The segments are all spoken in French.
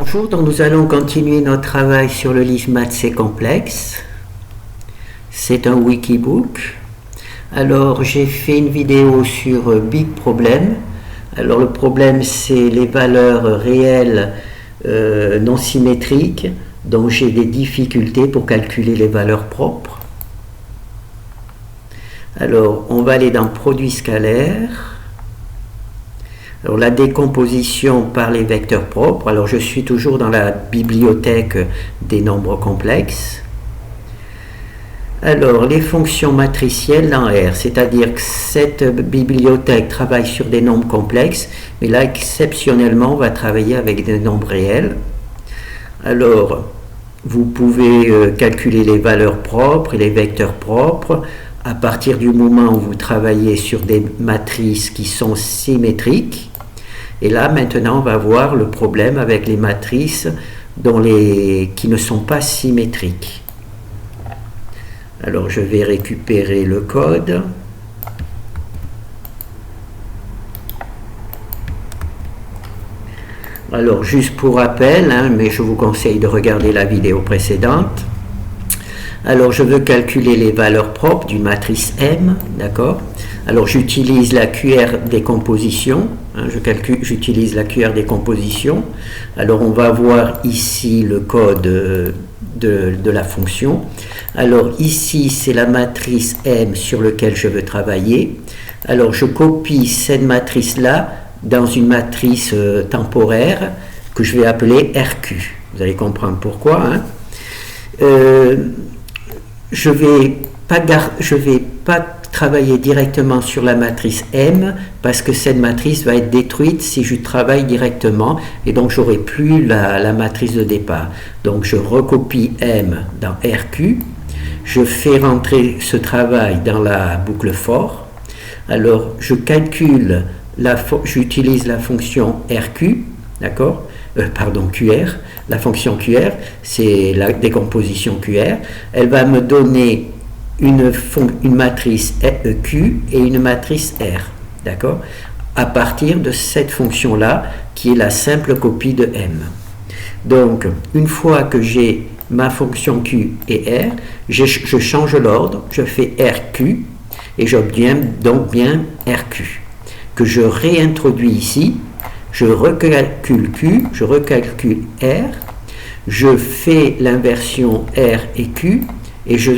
Bonjour, donc nous allons continuer notre travail sur le livre Maths c'est complexe. C'est un wikibook. Alors j'ai fait une vidéo sur Big Problem. Alors le problème c'est les valeurs réelles non symétriques, donc j'ai des difficultés pour calculer les valeurs propres. Alors on va aller dans produit scalaire. Alors la décomposition par les vecteurs propres, alors je suis toujours dans la bibliothèque des nombres complexes. Alors les fonctions matricielles en R, c'est-à-dire que cette bibliothèque travaille sur des nombres complexes, mais là exceptionnellement on va travailler avec des nombres réels. Alors vous pouvez calculer les valeurs propres et les vecteurs propres à partir du moment où vous travaillez sur des matrices qui sont symétriques. Et là, maintenant, on va voir le problème avec les matrices qui ne sont pas symétriques. Alors, je vais récupérer le code. Alors, juste pour rappel, mais je vous conseille de regarder la vidéo précédente. Alors, je veux calculer les valeurs propres d'une matrice M, d'accord? Alors, j'utilise la QR décomposition. J'utilise la QR décomposition. Alors, on va voir ici le code de la fonction. Alors, ici, c'est la matrice M sur laquelle je veux travailler. Alors, je copie cette matrice-là dans une matrice temporaire que je vais appeler RQ. Vous allez comprendre pourquoi. Je vais pas travailler directement sur la matrice M parce que cette matrice va être détruite si je travaille directement et donc j'aurai plus la matrice de départ. Donc je recopie M dans RQ, je fais rentrer ce travail dans la boucle for. Alors je calcule, j'utilise la fonction RQ, d'accord? QR, la fonction QR, c'est la décomposition QR, elle va me donner une matrice Q et une matrice R, d'accord, à partir de cette fonction-là, qui est la simple copie de M. Donc, une fois que j'ai ma fonction Q et R, je change l'ordre, je fais RQ, et j'obtiens donc bien RQ, que je réintroduis ici. Je recalcule Q, je recalcule R, je fais l'inversion R et Q et je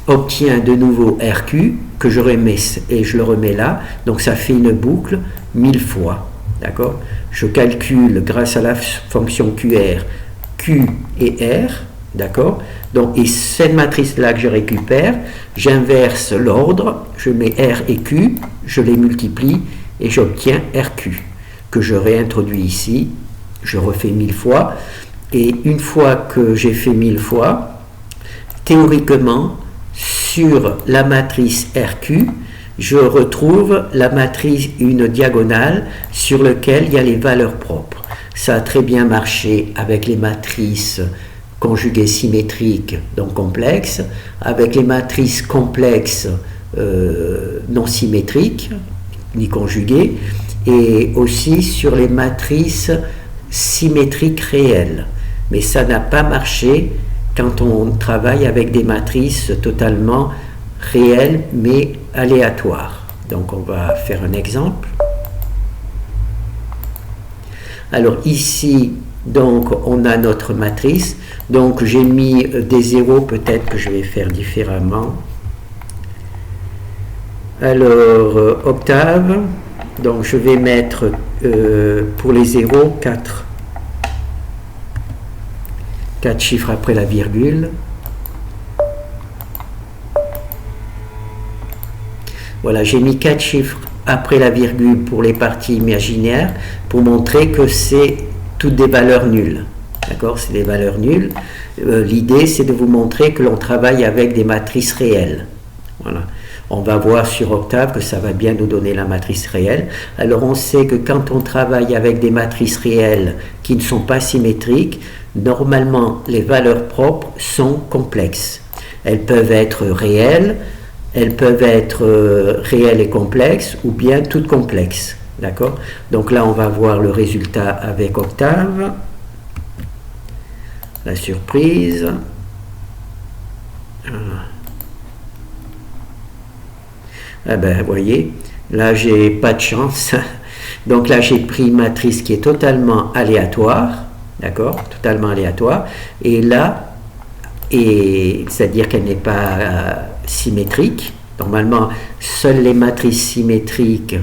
obtiens de nouveau RQ que je remets et je le remets là. Donc ça fait une boucle 1000 fois. D'accord? Je calcule grâce à la fonction QR Q et R. D'accord? Donc, et cette matrice-là que je récupère, j'inverse l'ordre, je mets R et Q, je les multiplie et j'obtiens RQ, que je réintroduis ici, je refais 1000 fois, et une fois que j'ai fait 1000 fois, théoriquement, sur la matrice RQ, je retrouve la matrice, une diagonale, sur laquelle il y a les valeurs propres. Ça a très bien marché avec les matrices conjuguées symétriques, donc complexes, avec les matrices complexes non symétriques, ni conjuguées, et aussi sur les matrices symétriques réelles. Mais ça n'a pas marché quand on travaille avec des matrices totalement réelles mais aléatoires. Donc on va faire un exemple. Alors ici, donc on a notre matrice. Donc j'ai mis des zéros, peut-être que je vais faire différemment. Alors, octave, donc je vais mettre pour les zéros 4 chiffres après la virgule. Voilà, j'ai mis 4 chiffres après la virgule pour les parties imaginaires pour montrer que c'est toutes des valeurs nulles. D'accord, c'est des valeurs nulles. L'idée, c'est de vous montrer que l'on travaille avec des matrices réelles. Voilà. On va voir sur Octave que ça va bien nous donner la matrice réelle. Alors on sait que quand on travaille avec des matrices réelles qui ne sont pas symétriques, normalement les valeurs propres sont complexes. Elles peuvent être réelles et complexes ou bien toutes complexes. D'accord? Donc là, on va voir le résultat avec Octave. La surprise. Ah ben, vous voyez, là, j'ai pas de chance. Donc là, j'ai pris une matrice qui est totalement aléatoire. D'accord? Totalement aléatoire. Et là, c'est-à-dire qu'elle n'est pas symétrique. Normalement, seules les matrices symétriques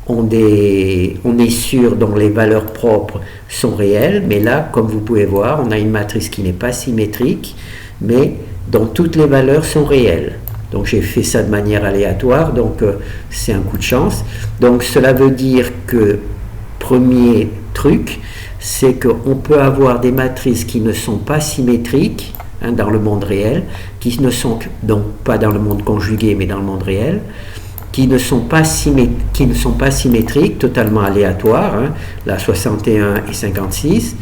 on est sûr dont les valeurs propres sont réelles, mais là, comme vous pouvez voir, on a une matrice qui n'est pas symétrique, mais dont toutes les valeurs sont réelles. Donc j'ai fait ça de manière aléatoire, donc c'est un coup de chance. Donc cela veut dire que, premier truc, c'est qu'on peut avoir des matrices qui ne sont pas symétriques, hein, dans le monde réel, qui ne sont donc pas dans le monde conjugué, mais dans le monde réel, qui ne sont pas symétriques, totalement aléatoires, hein, là 61 et 56,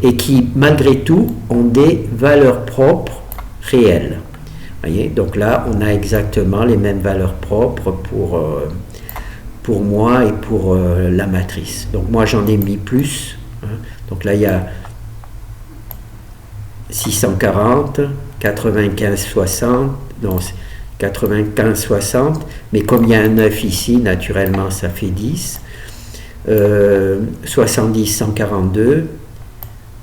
et qui malgré tout ont des valeurs propres réelles. Voyez, donc là on a exactement les mêmes valeurs propres pour moi et pour la matrice. Donc moi j'en ai mis plus, hein. Donc là il y a 640, 95, 60, non, 95, 60, mais comme il y a un 9 ici, naturellement ça fait 10, 70, 142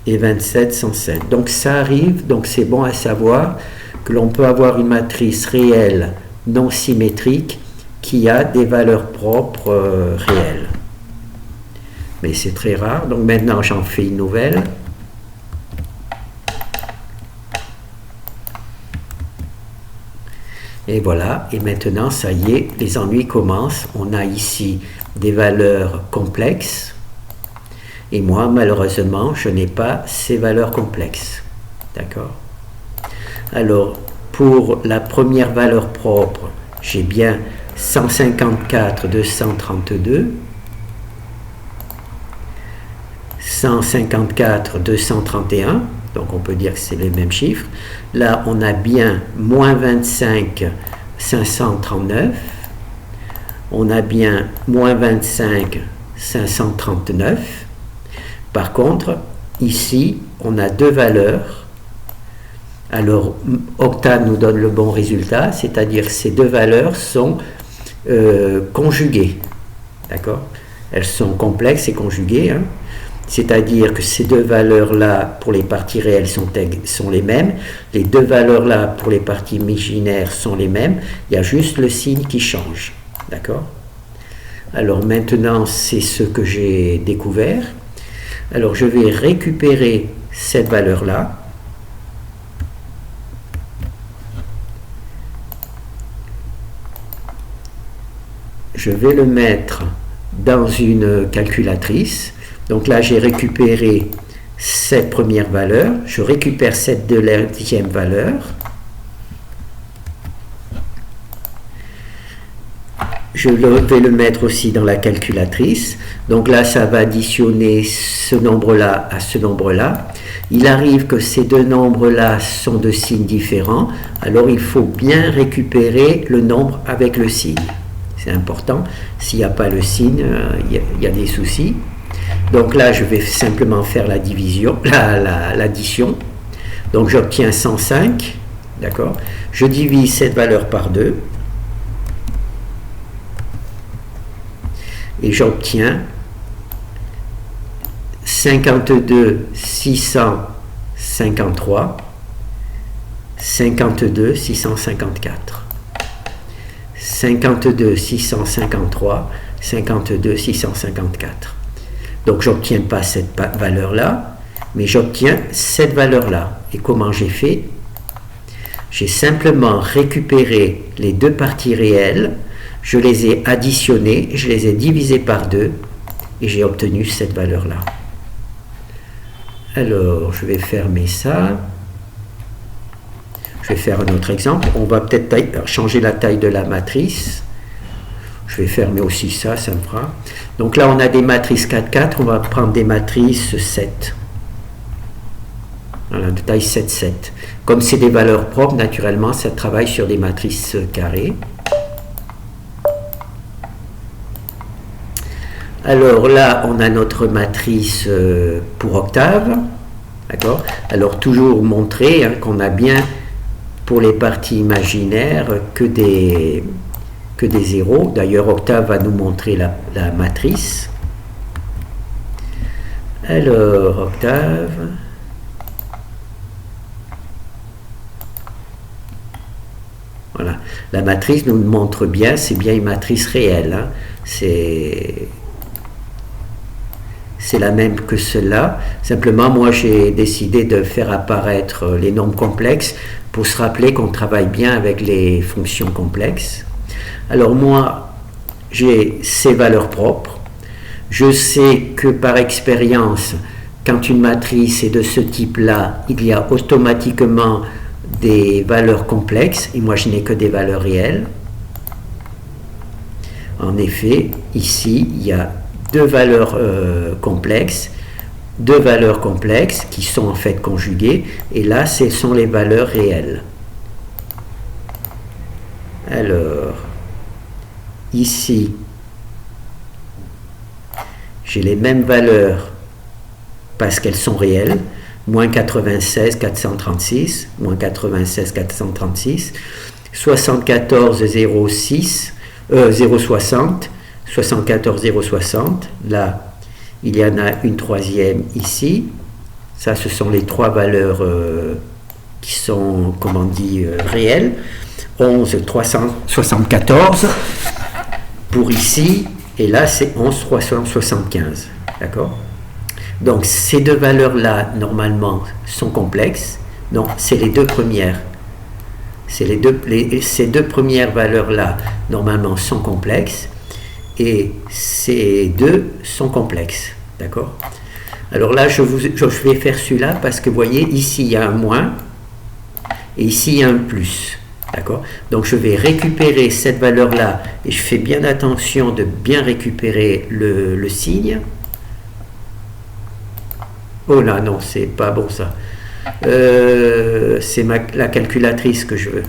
et 27, 107. Donc ça arrive, donc c'est bon à savoir que l'on peut avoir une matrice réelle non symétrique qui a des valeurs propres réelles. Mais c'est très rare, donc maintenant j'en fais une nouvelle. Et voilà, et maintenant, ça y est, les ennuis commencent. On a ici des valeurs complexes. Et moi, malheureusement, je n'ai pas ces valeurs complexes. D'accord? Alors, pour la première valeur propre, j'ai bien 154, 232. 154, 231. Donc on peut dire que c'est les mêmes chiffres. Là, on a bien moins 25, 539. On a bien moins 25, 539. Par contre, ici, on a deux valeurs. Alors, Octave nous donne le bon résultat, c'est-à-dire que ces deux valeurs sont conjuguées. D'accord? Elles sont complexes et conjuguées, hein. C'est-à-dire que ces deux valeurs-là, pour les parties réelles, sont les mêmes. Les deux valeurs-là, pour les parties imaginaires, sont les mêmes. Il y a juste le signe qui change. D'accord? Alors maintenant, c'est ce que j'ai découvert. Alors je vais récupérer cette valeur-là. Je vais le mettre dans une calculatrice. Donc là, j'ai récupéré cette première valeur, je récupère cette deuxième valeur, je vais le mettre aussi dans la calculatrice. Donc là, ça va additionner ce nombre-là à ce nombre-là. Il arrive que ces deux nombres-là sont de signes différents, alors il faut bien récupérer le nombre avec le signe. C'est important, s'il n'y a pas le signe, il y a des soucis. Donc là, je vais simplement faire la division, l'addition. Donc j'obtiens 105, d'accord? Je divise cette valeur par 2. Et j'obtiens 52 653, 52 654. 52 653, 52 654. Donc j'obtiens pas cette valeur-là, mais j'obtiens cette valeur-là. Et comment j'ai fait? J'ai simplement récupéré les deux parties réelles, je les ai additionnées, je les ai divisées par 2, et j'ai obtenu cette valeur-là. Alors, je vais fermer ça. Je vais faire un autre exemple. On va peut-être changer la taille de la matrice. Je vais fermer aussi ça, ça me fera. Donc là, on a des matrices 4, 4. On va prendre des matrices 7. Voilà, de taille 7, 7. Comme c'est des valeurs propres, naturellement, ça travaille sur des matrices carrées. Alors là, on a notre matrice pour octave. D'accord? Alors toujours montrer qu'on a bien, pour les parties imaginaires, que des zéros. D'ailleurs, octave va nous montrer la matrice. Alors, octave. Voilà. La matrice nous montre bien, c'est bien une matrice réelle. Hein. C'est la même que cela. Simplement, moi, j'ai décidé de faire apparaître les nombres complexes pour se rappeler qu'on travaille bien avec les fonctions complexes. Alors moi, j'ai ces valeurs propres. Je sais que par expérience, quand une matrice est de ce type-là, il y a automatiquement des valeurs complexes, et moi je n'ai que des valeurs réelles. En effet, ici, il y a deux valeurs complexes qui sont en fait conjuguées, et là, ce sont les valeurs réelles. Alors, ici, j'ai les mêmes valeurs parce qu'elles sont réelles, moins 96, 436, moins 96, 436, 74, 0,6, 0,60, 74, 0,60, là, il y en a une troisième ici, ça, ce sont les trois valeurs qui sont, comment on dit, réelles, 11, 374, pour ici, et là, c'est 11, 375, d'accord? Donc, ces deux valeurs-là, normalement, sont complexes. Donc, c'est les deux premières. Ces deux premières valeurs-là, normalement, sont complexes. Et ces deux sont complexes. D'accord? Alors là, je vais faire celui-là parce que, vous voyez, ici, il y a un moins. Et ici, il y a un plus. D'accord? Donc, je vais récupérer cette valeur-là. Et je fais bien attention de bien récupérer le signe. Oh là, non, c'est pas bon ça. C'est la calculatrice que je veux.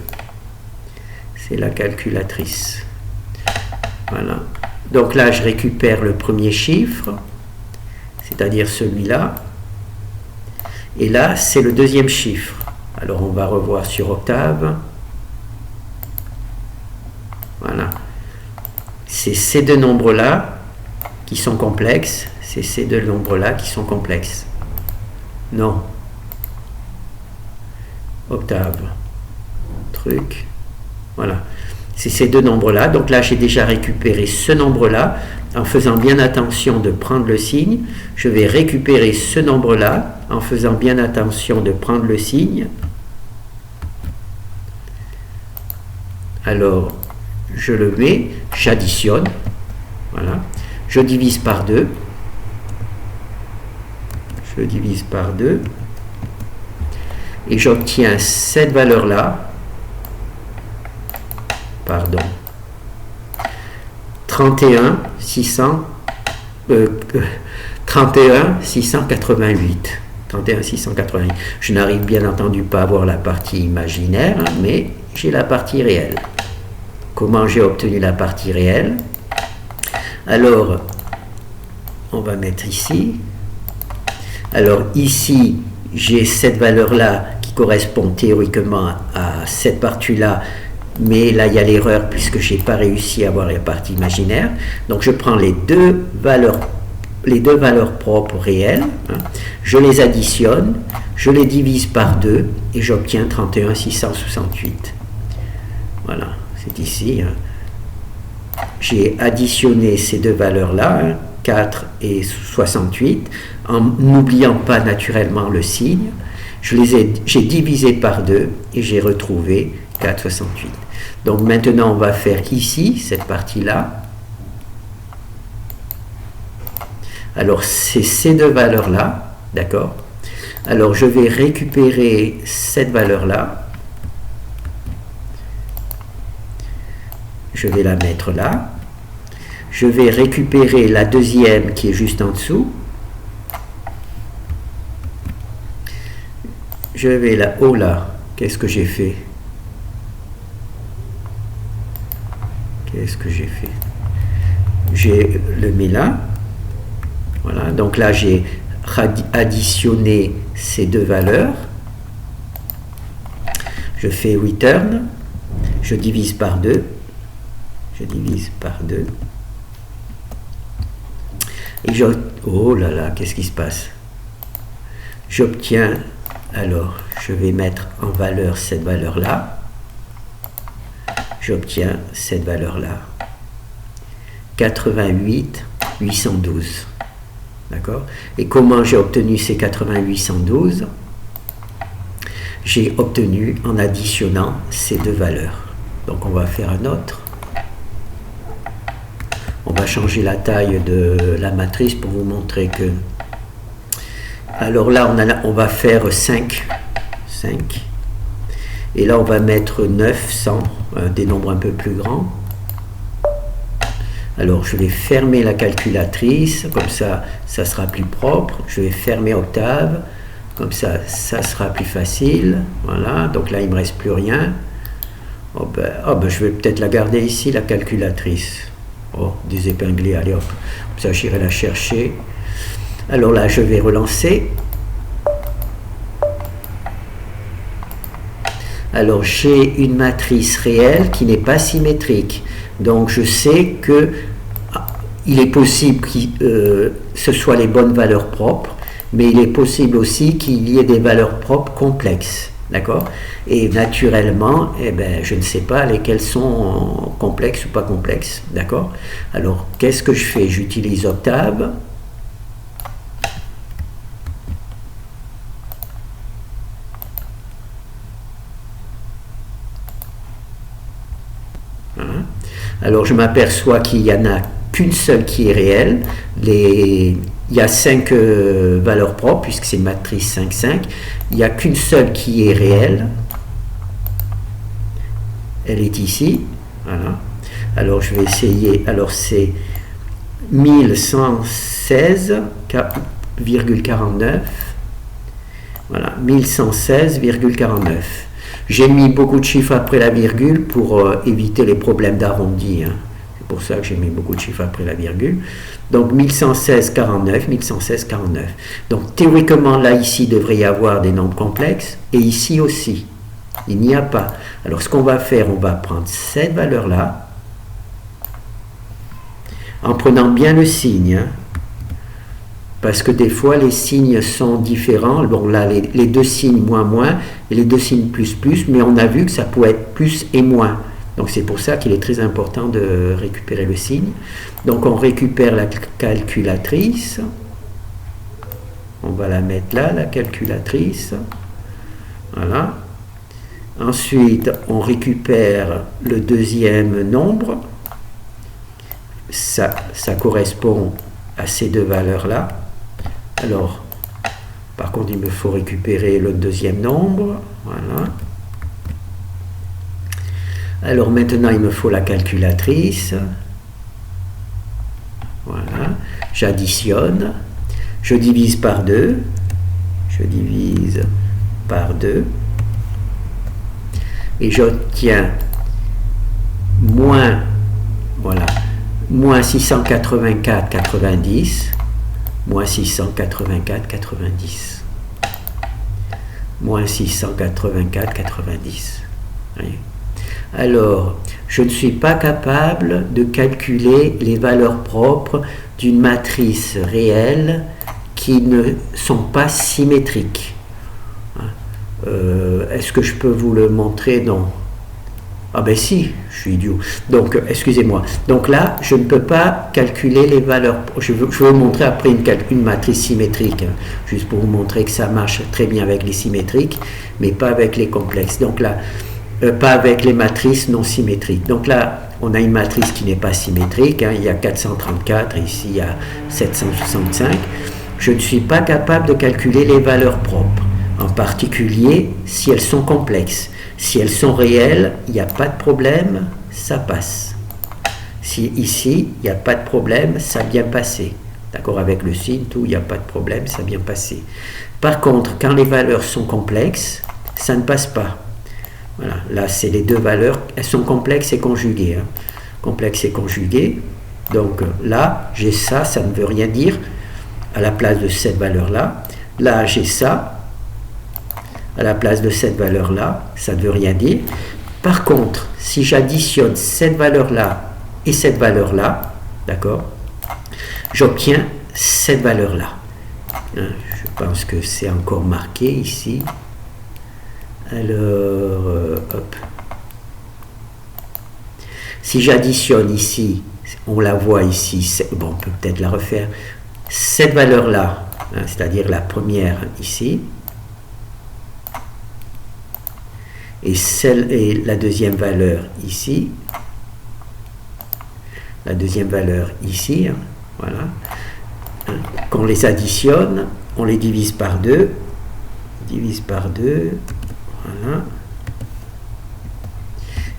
C'est la calculatrice. Voilà. Donc là, je récupère le premier chiffre, c'est-à-dire celui-là. Et là, c'est le deuxième chiffre. Alors, on va revoir sur octave. Voilà. C'est ces deux nombres-là qui sont complexes. C'est ces deux nombres-là qui sont complexes. Non. Octave. Truc. Voilà. C'est ces deux nombres-là. Donc là, j'ai déjà récupéré ce nombre-là. En faisant bien attention de prendre le signe, je vais récupérer ce nombre-là en faisant bien attention de prendre le signe. Alors, je le mets, j'additionne. Voilà. Je divise par 2. Je divise par 2 et j'obtiens cette valeur-là, pardon, 31 688. 31 688. Je n'arrive bien entendu pas à avoir la partie imaginaire, mais j'ai la partie réelle. Comment j'ai obtenu la partie réelle? Alors, on va mettre ici. Alors ici, j'ai cette valeur-là qui correspond théoriquement à cette partie-là, mais là, il y a l'erreur puisque je n'ai pas réussi à avoir la partie imaginaire. Donc, je prends les deux valeurs propres réelles, hein, je les additionne, je les divise par 2 et j'obtiens 31 668. Voilà, c'est ici. Hein. J'ai additionné ces deux valeurs-là, hein, 4 et 68, en n'oubliant pas naturellement le signe. J'ai divisé par 2 et j'ai retrouvé 4,68. Donc maintenant, on va faire ici, cette partie-là. Alors, c'est ces deux valeurs-là, d'accord? Alors, je vais récupérer cette valeur-là. Je vais la mettre là. Je vais récupérer la deuxième qui est juste en dessous. Je vais là. Oh là, qu'est-ce que j'ai fait? Qu'est-ce que j'ai fait? Je le mets là. Voilà, donc là j'ai additionné ces deux valeurs. Je fais return, je divise par 2, et oh là là, qu'est-ce qui se passe? J'obtiens, alors je vais mettre en valeur cette valeur-là, j'obtiens cette valeur-là, 88 812. D'accord? Et comment j'ai obtenu ces 88 812? J'ai obtenu en additionnant ces deux valeurs. Donc on va faire un autre. On va changer la taille de la matrice pour vous montrer que... Alors là, on va faire 5. Et là, on va mettre 900, des nombres un peu plus grands. Alors, je vais fermer la calculatrice, comme ça, ça sera plus propre. Je vais fermer Octave, comme ça, ça sera plus facile. Voilà, donc là, il ne me reste plus rien. Oh ben, je vais peut-être la garder ici, la calculatrice. Oh, désépingler, allez hop. Comme ça, j'irai la chercher. Alors là, je vais relancer. Alors, j'ai une matrice réelle qui n'est pas symétrique. Donc, je sais que il est possible que ce soit les bonnes valeurs propres, mais il est possible aussi qu'il y ait des valeurs propres complexes. D'accord? Et naturellement, eh ben, je ne sais pas lesquelles sont complexes ou pas complexes. D'accord? Alors, qu'est-ce que je fais? J'utilise Octave. Alors je m'aperçois qu'il n'y en a qu'une seule qui est réelle. Il y a 5 valeurs propres, puisque c'est une matrice 5, 5. Il n'y a qu'une seule qui est réelle. Elle est ici. Voilà. Alors je vais essayer. Alors c'est 1116,49. Voilà, 1116,49. J'ai mis beaucoup de chiffres après la virgule pour éviter les problèmes d'arrondi. Hein. C'est pour ça que j'ai mis beaucoup de chiffres après la virgule. Donc 1116,49, 1116,49. Donc théoriquement, là, ici, il devrait y avoir des nombres complexes. Et ici aussi, il n'y a pas. Alors ce qu'on va faire, on va prendre cette valeur-là, en prenant bien le signe. Hein. Parce que des fois, les signes sont différents. Bon, là, les deux signes moins, moins, et les deux signes plus, plus, mais on a vu que ça pouvait être plus et moins. Donc, c'est pour ça qu'il est très important de récupérer le signe. Donc, on récupère la calculatrice. On va la mettre là, la calculatrice. Voilà. Ensuite, on récupère le deuxième nombre. Ça correspond à ces deux valeurs-là. Alors, par contre, il me faut récupérer le deuxième nombre. Voilà. Alors maintenant, il me faut la calculatrice. Voilà. J'additionne. Je divise par 2. Je divise par 2. Et j'obtiens moins, voilà, moins 684,90. Moins 684,90. Moins 684,90. Alors, je ne suis pas capable de calculer les valeurs propres d'une matrice réelle qui ne sont pas symétriques. Est-ce que je peux vous le montrer? Non. Ah ben si, je suis idiot. Donc, excusez-moi. Donc là, je ne peux pas calculer les valeurs. Je vais vous montrer après une matrice symétrique, hein, juste pour vous montrer que ça marche très bien avec les symétriques, mais pas avec les complexes. Donc là, pas avec les matrices non symétriques. Donc là, on a une matrice qui n'est pas symétrique. Hein, il y a 434, et ici il y a 765. Je ne suis pas capable de calculer les valeurs propres, en particulier si elles sont complexes. Si elles sont réelles, il n'y a pas de problème, ça passe. Si ici, il n'y a pas de problème, ça a bien passé. D'accord, avec le signe, tout, il n'y a pas de problème, ça a bien passé. Par contre, quand les valeurs sont complexes, ça ne passe pas. Voilà, là, c'est les deux valeurs, elles sont complexes et conjuguées. Hein. Complexes et conjuguées. Donc là, j'ai ça, ça ne veut rien dire. à la place de cette valeur-là. Là, j'ai ça à la place de cette valeur-là. Ça ne veut rien dire. Par contre, si j'additionne cette valeur-là et cette valeur-là, d'accord, j'obtiens cette valeur-là. Hein, je pense que c'est encore marqué ici. Alors, hop. Si j'additionne ici, on la voit ici, bon, on peut peut-être la refaire, cette valeur-là, hein, c'est-à-dire la première ici, et la deuxième valeur ici, la deuxième valeur ici, hein, voilà, hein, qu'on les additionne, on les divise par 2, voilà,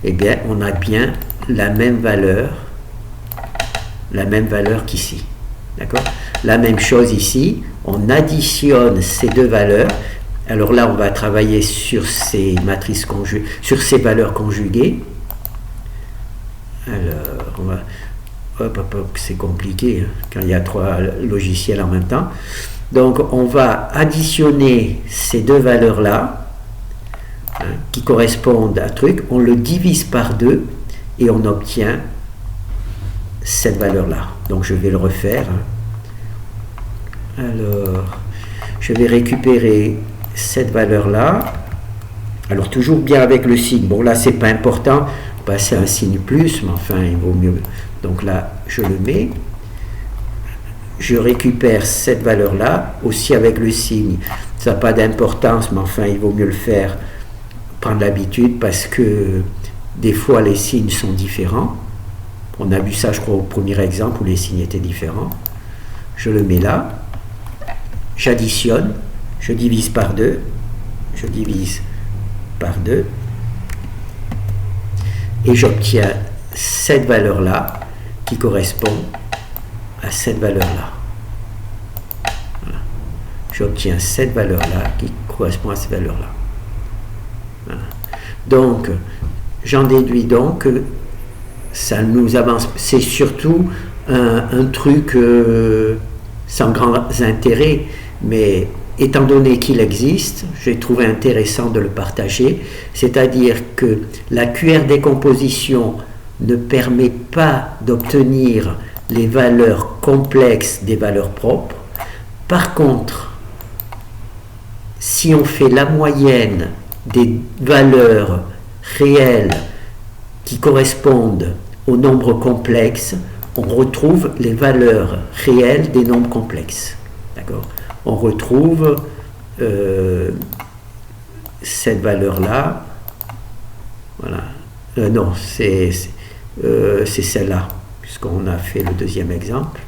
et bien on a bien la même valeur qu'ici, d'accord. La même chose ici, on additionne ces deux valeurs. Alors là, on va travailler sur ces matrices conjuguées, sur ces valeurs conjuguées. Alors, on va, hop, c'est compliqué hein, quand il y a 3 logiciels en même temps. Donc, on va additionner ces deux valeurs-là, hein, qui correspondent à un truc, on le divise par 2 et on obtient cette valeur-là. Donc, je vais le refaire. Hein. Alors, je vais récupérer cette valeur-là. Alors, toujours bien avec le signe. Bon, là, c'est pas important. C'est un signe plus, mais enfin, il vaut mieux. Donc là, je le mets. Je récupère cette valeur-là, aussi avec le signe. Ça n'a pas d'importance, mais enfin, il vaut mieux le faire, prendre l'habitude, parce que des fois, les signes sont différents. On a vu ça, je crois, au premier exemple, où les signes étaient différents. Je le mets là. J'additionne. Je divise par 2. Je divise par 2. Et j'obtiens cette valeur-là qui correspond à cette valeur-là. Voilà. J'obtiens cette valeur-là qui correspond à cette valeur-là. Voilà. Donc, j'en déduis donc que ça nous avance. C'est surtout un truc sans grand intérêt, mais étant donné qu'il existe, j'ai trouvé intéressant de le partager, c'est-à-dire que la QR décomposition ne permet pas d'obtenir les valeurs complexes des valeurs propres. Par contre, si on fait la moyenne des valeurs réelles qui correspondent aux nombres complexes, on retrouve les valeurs réelles des nombres complexes. D'accord ? On retrouve cette valeur-là. Voilà. Non, c'est celle-là, puisqu'on a fait le deuxième exemple.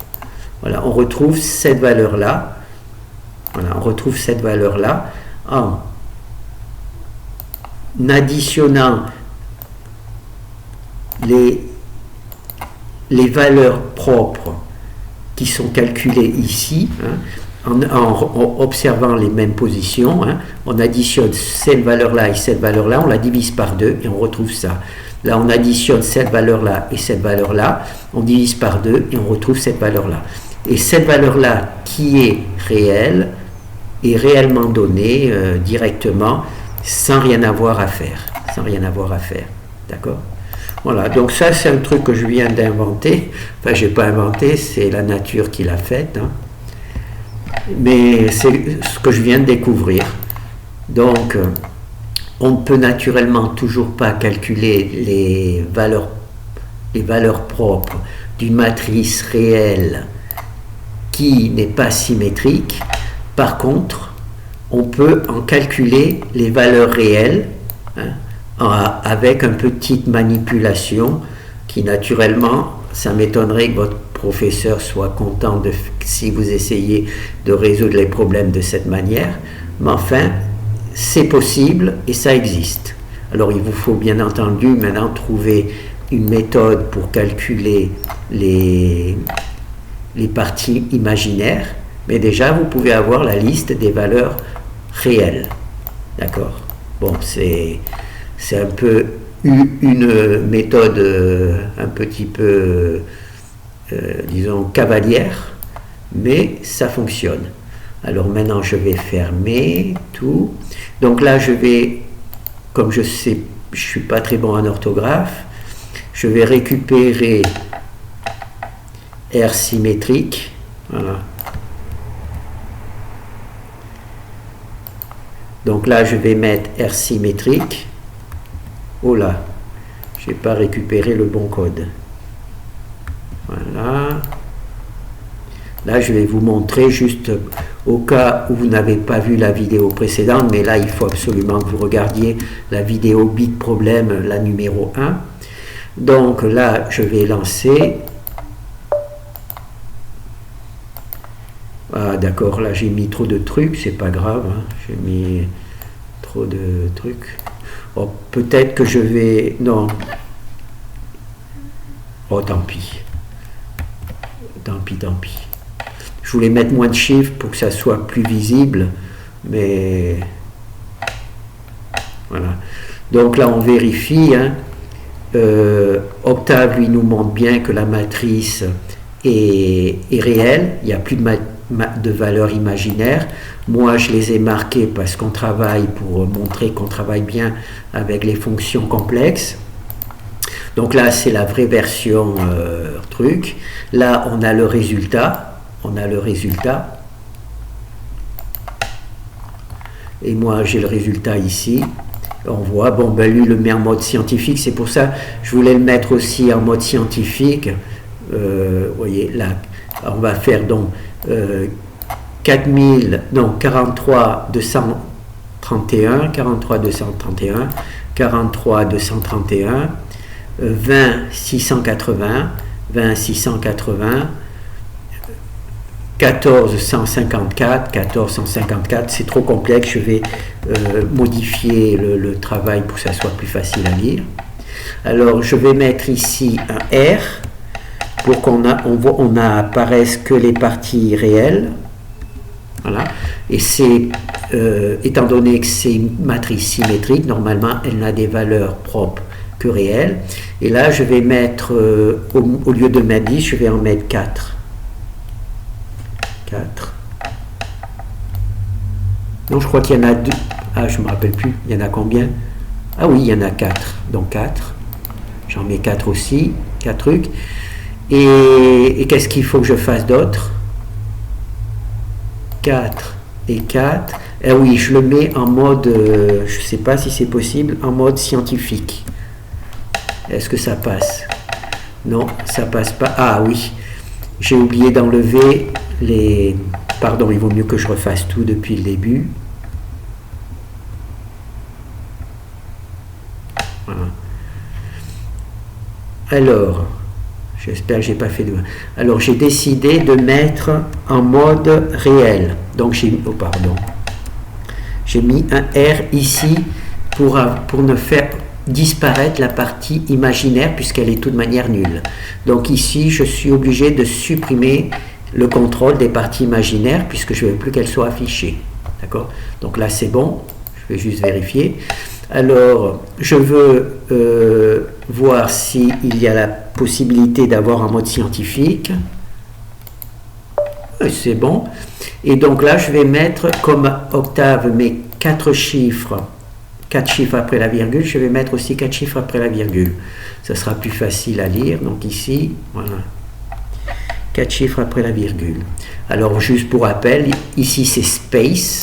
Voilà, on retrouve cette valeur-là. Voilà, on retrouve cette valeur-là en additionnant les valeurs propres qui sont calculées ici, hein, en observant les mêmes positions, hein, on additionne cette valeur-là et cette valeur-là, on la divise par 2 et on retrouve ça. Là, on additionne cette valeur-là et cette valeur-là, on divise par 2 et on retrouve cette valeur-là. Et cette valeur-là qui est réelle, est réellement donnée directement, sans rien avoir à faire. Sans rien avoir à faire. D'accord ? Voilà, donc ça, c'est un truc que je viens d'inventer. Enfin, je n'ai pas inventé, c'est la nature qui l'a fait. Hein. Mais c'est ce que je viens de découvrir. Donc, on ne peut naturellement toujours pas calculer les valeurs propres d'une matrice réelle qui n'est pas symétrique. Par contre, on peut en calculer les valeurs réelles, hein, avec une petite manipulation qui, naturellement, ça m'étonnerait que votre professeur soit content si vous essayez de résoudre les problèmes de cette manière, mais enfin, c'est possible et ça existe. Alors, il vous faut bien entendu maintenant trouver une méthode pour calculer les parties imaginaires, mais déjà, vous pouvez avoir la liste des valeurs réelles. D'accord ? Bon, c'est un peu une méthode un petit peu, disons, cavalière, mais ça fonctionne. Alors maintenant, je vais fermer tout. Donc là, je vais, comme je sais, je suis pas très bon en orthographe, je vais récupérer R symétrique. Voilà. Donc là, je vais mettre R symétrique. Oh là, je n'ai pas récupéré le bon code. Voilà. Là, je vais vous montrer juste au cas où vous n'avez pas vu la vidéo précédente, mais là, il faut absolument que vous regardiez la vidéo Big Problem, la numéro 1. Donc là, je vais lancer. Ah, d'accord, là, j'ai mis trop de trucs, c'est pas grave, hein. J'ai mis trop de trucs. Oh, peut-être que je vais... Non. Oh, tant pis. Tant pis, tant pis. Je voulais mettre moins de chiffres pour que ça soit plus visible, mais voilà. Donc là, on vérifie. Hein. Octave, lui, nous montre bien que la matrice est réelle. Il n'y a plus de valeur imaginaire. Moi, je les ai marquées parce qu'on travaille pour montrer qu'on travaille bien avec les fonctions complexes. Donc là, c'est la vraie version truc. Là, on a le résultat. On a le résultat. Et moi, j'ai le résultat ici. On voit, bon, ben lui, le met en mode scientifique. C'est pour ça je voulais le mettre aussi en mode scientifique. Vous voyez, là, on va faire donc 43 231, 43 231, 43 231, 20 680, 20 680, 1454, 1454, c'est trop complexe, je vais modifier le travail pour que ça soit plus facile à lire. Alors je vais mettre ici un R pour qu'on n'apparaisse que les parties réelles. Voilà. Et c'est, étant donné que c'est une matrice symétrique, normalement elle n'a des valeurs propres que réelles. Et là je vais mettre, au lieu de mettre 10, je vais en mettre 4. 4. Non, je crois qu'il y en a 2. Ah, je ne me rappelle plus. Il y en a combien? Ah oui, il y en a 4. Donc 4. J'en mets 4 aussi. 4 trucs. Et qu'est-ce qu'il faut que je fasse d'autre? 4 et 4. Ah oui, je le mets en mode, je ne sais pas si c'est possible, en mode scientifique. Est-ce que ça passe? Non, ça passe pas. Ah oui, j'ai oublié d'enlever les... Pardon, il vaut mieux que je refasse tout depuis le début. Voilà. Alors, j'espère que j'ai pas fait de... Alors, j'ai décidé de mettre en mode réel. Donc, j'ai... Oh, pardon. J'ai mis un R ici pour ne faire disparaître la partie imaginaire puisqu'elle est de toute manière nulle. Donc, ici, je suis obligé de supprimer le contrôle des parties imaginaires puisque je ne veux plus qu'elles soient affichées. D'accord? Donc là, c'est bon. Je vais juste vérifier. Alors, je veux voir s'il y a la possibilité d'avoir un mode scientifique. C'est bon. Et donc là, je vais mettre, comme Octave met 4 chiffres après la virgule, je vais mettre aussi 4 chiffres après la virgule. Ça sera plus facile à lire. Donc ici, voilà. 4 chiffres après la virgule. Alors, juste pour rappel, ici c'est space,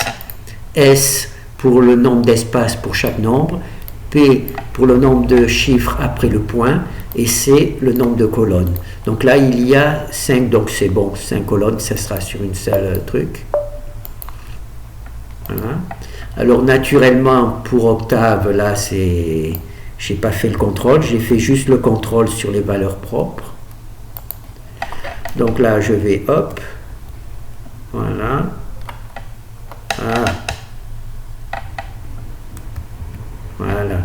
S pour le nombre d'espaces pour chaque nombre, P pour le nombre de chiffres après le point, et C le nombre de colonnes. Donc là, il y a 5, donc c'est bon, 5 colonnes, ça sera sur une seule truc. Voilà. Alors, naturellement, pour Octave, là, c'est... J'ai pas fait le contrôle, j'ai fait juste le contrôle sur les valeurs propres. Donc là, je vais, hop, voilà, ah, voilà.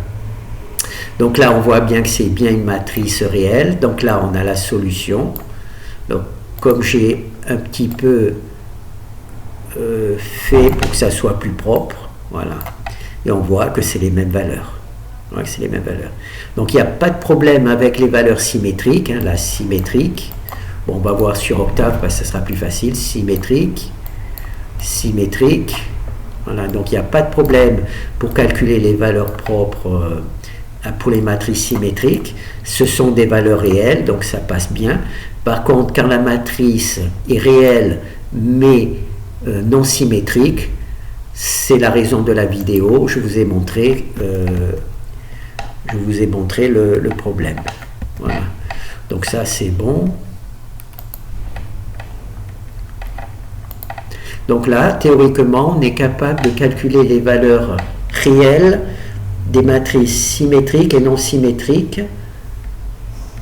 Donc là, on voit bien que c'est bien une matrice réelle. Donc là, on a la solution. Donc, comme j'ai un petit peu fait pour que ça soit plus propre, voilà. Et on voit que c'est les mêmes valeurs. Ouais, c'est les mêmes valeurs. Donc, il n'y a pas de problème avec les valeurs symétriques, hein, la symétrique. Bon, on va voir sur Octave, parce que ça sera plus facile. Symétrique, symétrique. Voilà, donc il n'y a pas de problème pour calculer les valeurs propres pour les matrices symétriques. Ce sont des valeurs réelles, donc ça passe bien. Par contre, quand la matrice est réelle mais non symétrique, c'est la raison de la vidéo. Je vous ai montré le problème. Voilà. Donc ça, c'est bon. Donc là, théoriquement, on est capable de calculer les valeurs réelles des matrices symétriques et non symétriques,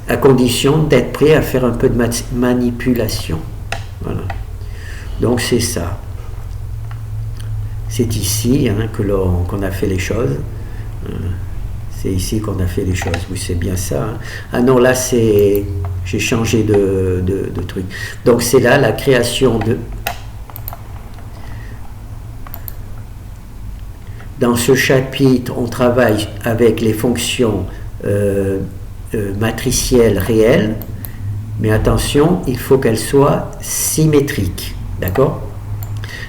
à condition d'être prêt à faire un peu de manipulation. Voilà. Donc c'est ça. C'est ici qu'on a fait les choses. C'est ici qu'on a fait les choses. Oui, c'est bien ça. Hein. Ah non, là, j'ai changé de truc. Donc c'est là la création de... Dans ce chapitre, on travaille avec les fonctions matricielles réelles, mais attention, il faut qu'elles soient symétriques. D'accord?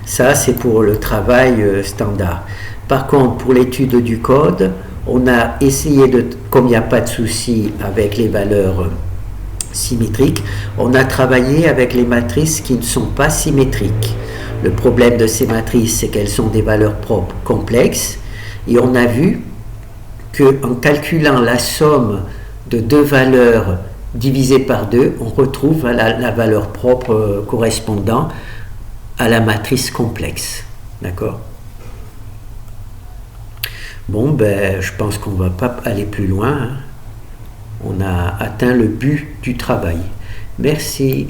Ça, c'est pour le travail standard. Par contre, pour l'étude du code, on a essayé de, comme il n'y a pas de souci avec les valeurs symétriques, on a travaillé avec les matrices qui ne sont pas symétriques. Le problème de ces matrices, c'est qu'elles sont des valeurs propres complexes, et on a vu qu'en calculant la somme de deux valeurs divisées par 2, on retrouve la valeur propre correspondant à la matrice complexe. D'accord? Bon, ben, je pense qu'on ne va pas aller plus loin. Hein. On a atteint le but du travail. Merci.